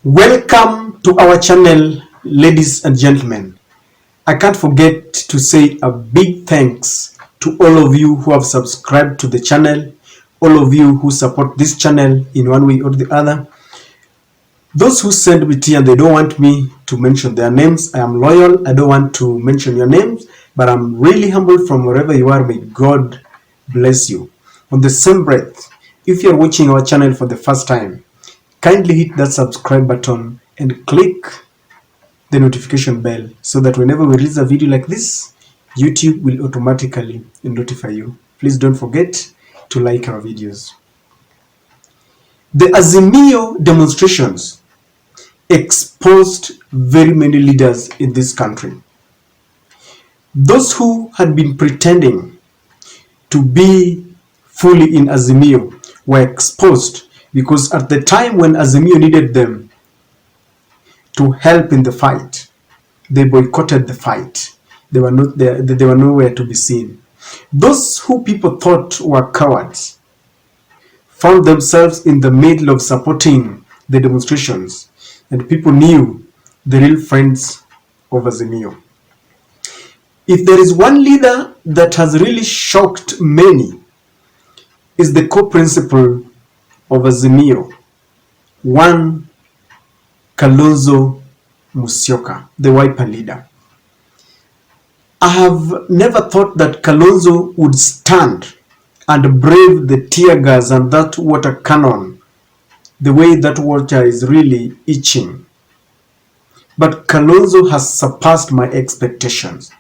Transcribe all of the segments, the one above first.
Welcome to our channel, ladies and gentlemen. I can't forget to say a big thanks to all of you who have subscribed to the channel, all of you who support this channel in one way or the other. Those who send me tea and they don't want me to mention their names, I am loyal. I don't want to mention your names, but I'm really humble from wherever you are. May God bless you. On the same breath, if you're watching our channel for the first time, kindly hit that subscribe button and click the notification bell so that whenever we release a video like this, YouTube will automatically notify you. Please don't forget to like our videos. The Azimio demonstrations exposed very many leaders in this country. Those who had been pretending to be fully in Azimio were exposed because at the time when Azimio needed them to help in the fight, they boycotted the fight. They were not there, they were nowhere to be seen. Those who people thought were cowards found themselves in the middle of supporting the demonstrations, and people knew the real friends of Azimio. If there is one leader that has really shocked many, is the co-principal of Azimio, one Kalonzo Musyoka, the Wiper leader. I have never thought that Kalonzo would stand and brave the tear gas and that water cannon, the way that water is really itching. But Kalonzo has surpassed my expectations.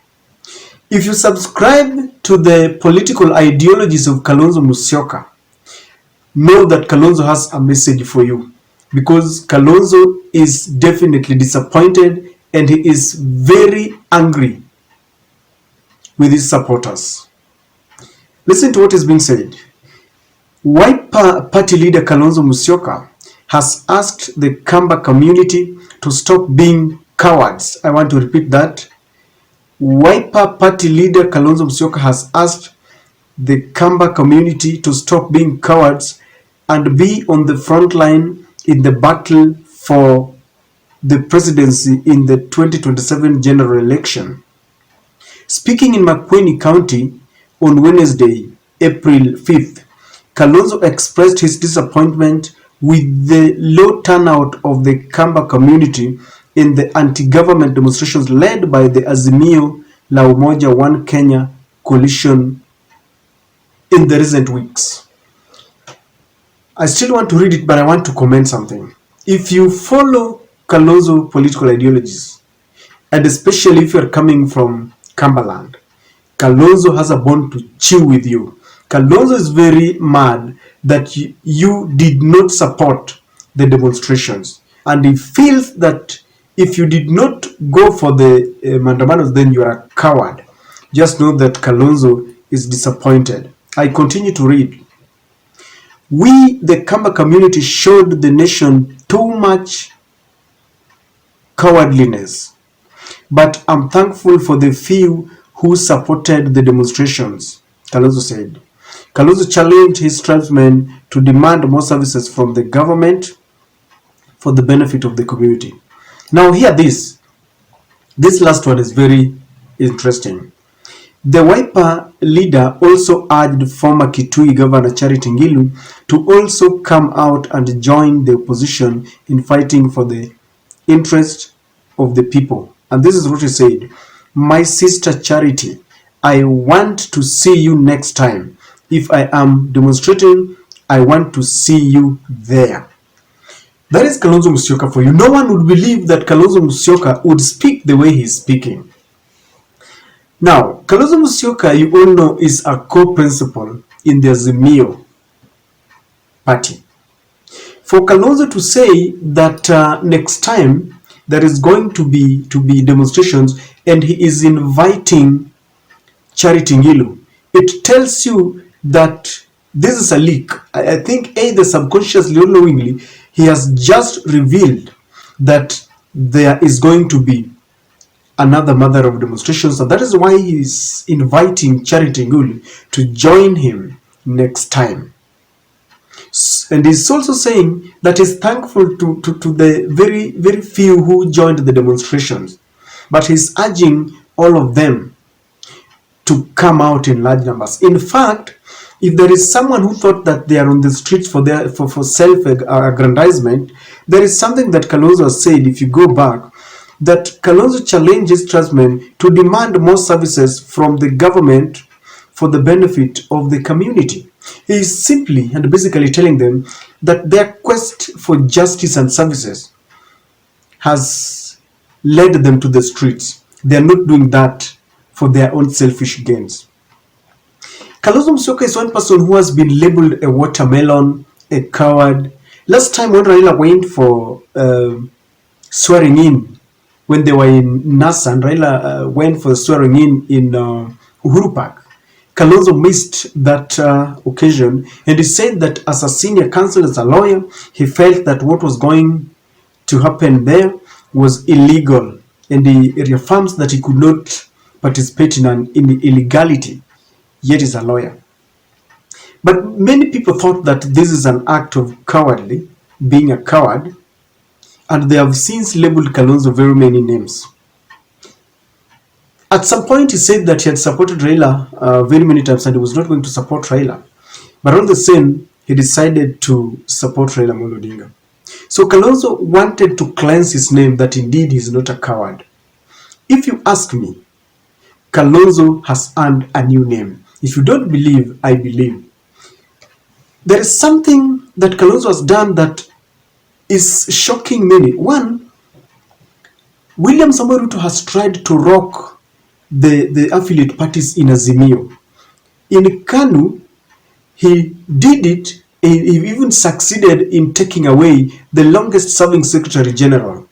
If you subscribe to the political ideologies of Kalonzo Musyoka, know that Kalonzo has a message for you, because Kalonzo is definitely disappointed and he is very angry with his supporters. Listen to what is being said. Wiper Party leader Kalonzo Musyoka has asked the Kamba community to stop being cowards. I want to repeat that. Wiper Party leader Kalonzo Musyoka has asked the Kamba community to stop being cowards and be on the front line in the battle for the presidency in the 2027 general election. Speaking in Makueni County on Wednesday, April 5th, Kalonzo expressed his disappointment with the low turnout of the Kamba community in the anti-government demonstrations led by the Azimio La Umoja One Kenya coalition in the recent weeks. I still want to read it, but I want to comment something. If you follow Kalonzo political ideologies, and especially if you're coming from Kambaland, Kalonzo has a bone to chew with you. Kalonzo is very mad that you did not support the demonstrations, and he feels that if you did not go for the mandamanos, then you are a coward. Just know that Kalonzo is disappointed. I continue to read. We, the Kamba community, showed the nation too much cowardliness, but I'm thankful for the few who supported the demonstrations, Kalonzo said. Kalonzo challenged his tribesmen to demand more services from the government for the benefit of the community. Now hear this. This last one is very interesting. The Wiper leader also urged former Kitui Governor Charity Ngilu to also come out and join the opposition in fighting for the interest of the people. And this is what he said. My sister Charity, I want to see you next time. If I am demonstrating, I want to see you there. That is Kalonzo Musyoka for you. No one would believe that Kalonzo Musyoka would speak the way he's speaking. Now, Kalonzo Musyoka, you all know, is a co-principal in the Azimio party. For Kalonzo to say that next time there is going to be demonstrations and he is inviting Charity Ngilu, it tells you that this is a leak. I think either subconsciously or knowingly, he has just revealed that there is going to be another mother of demonstrations, and that is why he is inviting Charity Ngilu to join him next time. And he's also saying that he's thankful to the very, very few who joined the demonstrations. But he's urging all of them to come out in large numbers. In fact, if there is someone who thought that they are on the streets for self-aggrandizement, there is something that Kalonzo has said, if you go back, that Kalonzo challenges trustmen to demand more services from the government for the benefit of the community. He is simply and basically telling them that their quest for justice and services has led them to the streets. They are not doing that for their own selfish gains. Kalonzo Musyoka is one person who has been labeled a watermelon, a coward. Last time when Raila went for swearing in, when they were in NASA, and Raila went for swearing in Uhuru Park, Kalonzo missed that occasion, and he said that as a senior counsel, as a lawyer, he felt that what was going to happen there was illegal, and he reaffirms that he could not participate in an illegality, yet he's a lawyer. But many people thought that this is an act of cowardly, being a coward, and they have since labeled Kalonzo very many names. At some point, he said that he had supported Raila very many times and he was not going to support Raila. But all the same, he decided to support Raila Amolo Odinga. So Kalonzo wanted to cleanse his name that indeed he is not a coward. If you ask me, Kalonzo has earned a new name. If you don't believe, I believe. There is something that Kalonzo has done that is shocking many. One, William Samoei Ruto has tried to rock the affiliate parties in Azimio. In KANU, he did it. He even succeeded in taking away the longest serving Secretary General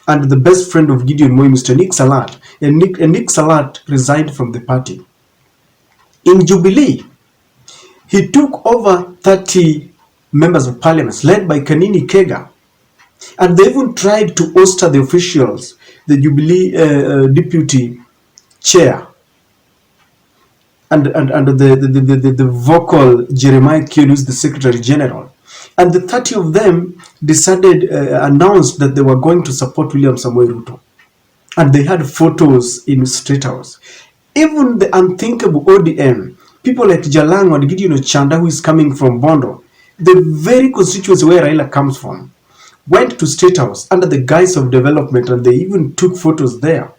and the best friend of Gideon Moi, Mr. Nick Salat. And Nick Salat resigned from the party. In Jubilee, he took over 30 members of parliament led by Kanini Kega. And they even tried to ousted the officials, the Jubilee deputy chair, and the vocal Jeremiah Kion, who's the Secretary General. And the 30 of them announced that they were going to support William Samoei Ruto. And they had photos in Statehouse. Even the unthinkable ODM, people like Jalango and Gideon Ochanda, who is coming from Bondo, the very constituency where Raila comes from, went to Statehouse under the guise of development, and they even took photos there.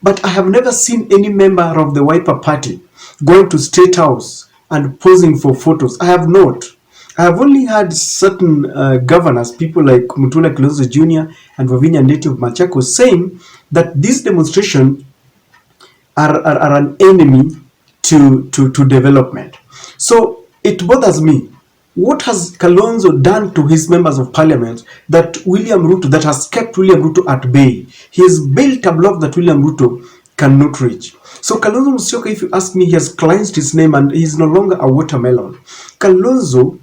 But I have never seen any member of the Wiper Party going to Statehouse and posing for photos. I have not. I have only had certain governors, people like Mutula Kilonzo Jr. and Wavinya Native Machako, saying that these demonstrations are an enemy to development. So it bothers me. What has Kalonzo done to his members of parliament that has kept William Ruto at bay? He has built a block that William Ruto cannot reach. So Kalonzo Musyoka, if you ask me, he has cleansed his name and he is no longer a watermelon. Kalonzo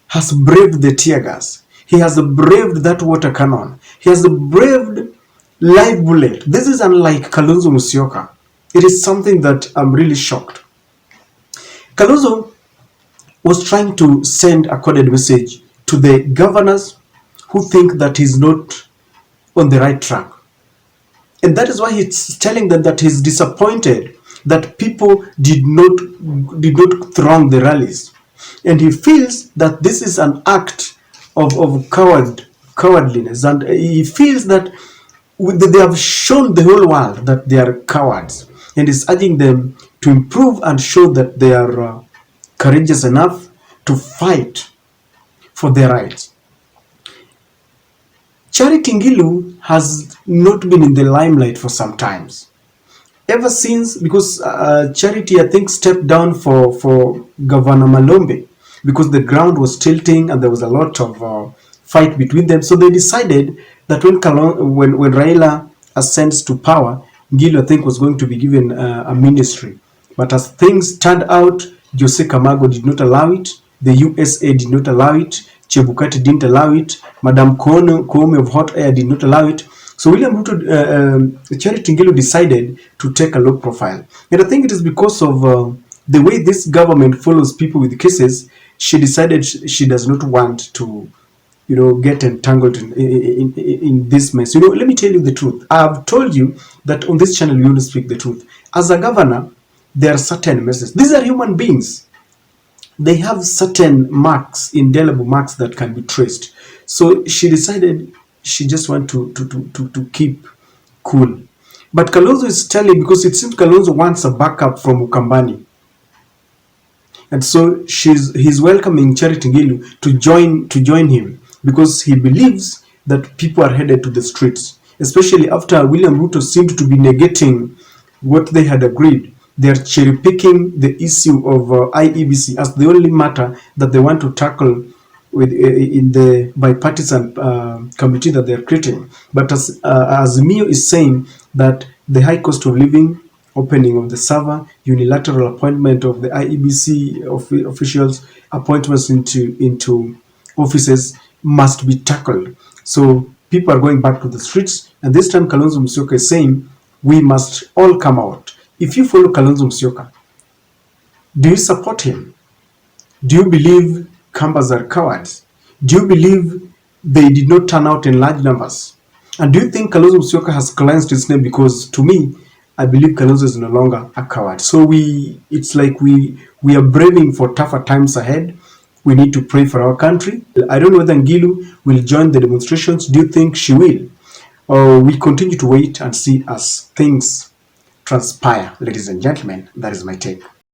has braved the tear gas. He has braved that water cannon. He has braved live bullet. This is unlike Kalonzo Musyoka. It is something that I'm really shocked. Kalonzo was trying to send a coded message to the governors who think that he's not on the right track. And that is why he's telling them that he's disappointed that people did not throng the rallies. And he feels that this is an act of cowardliness. And he feels that they have shown the whole world that they are cowards. And he's urging them to improve and show that they are courageous enough to fight for their rights. Charity Ngilu has not been in the limelight for some times. Ever since, because Charity, I think, stepped down for Governor Malombe because the ground was tilting and there was a lot of fight between them. So they decided that when Raila ascends to power, Ngilu, I think, was going to be given a ministry. But as things turned out, Jose Camargo did not allow it. The USA did not allow it. Chebukati didn't allow it. Madam Koome of Hot Air did not allow it. So William Ruto, Charity Ngilu decided to take a low profile. And I think it is because of the way this government follows people with cases. she decided she does not want to, get entangled in this mess. Let me tell you the truth. I've told you that on this channel we only speak the truth. As a governor, there are certain messes. These are human beings. They have certain marks, indelible marks that can be traced. So she decided she just want to keep cool. But Kalonzo is telling, because it seems Kalonzo wants a backup from Ukambani. And so he's welcoming Charity Ngilu to join him, because he believes that people are headed to the streets, especially after William Ruto seemed to be negating what they had agreed. They are cherry picking the issue of IEBC as the only matter that they want to tackle in the bipartisan committee that they are creating. But as Mio is saying, that the high cost of living, opening of the server, unilateral appointment of the IEBC officials, appointments into offices must be tackled. So people are going back to the streets, and this time Kalonzo Musyoka is saying we must all come out. If you follow Kalonzo Musyoka, do you support him? Do you believe Kambas are cowards? Do you believe they did not turn out in large numbers? And do you think Kalonzo Musyoka has cleansed his name? Because to me, I believe Kalonzo is no longer a coward. So it's like we are braving for tougher times ahead. We need to pray for our country. I don't know whether Ngilu will join the demonstrations. Do you think she will? Or we continue to wait and see as things transpire? Ladies and gentlemen, that is my take.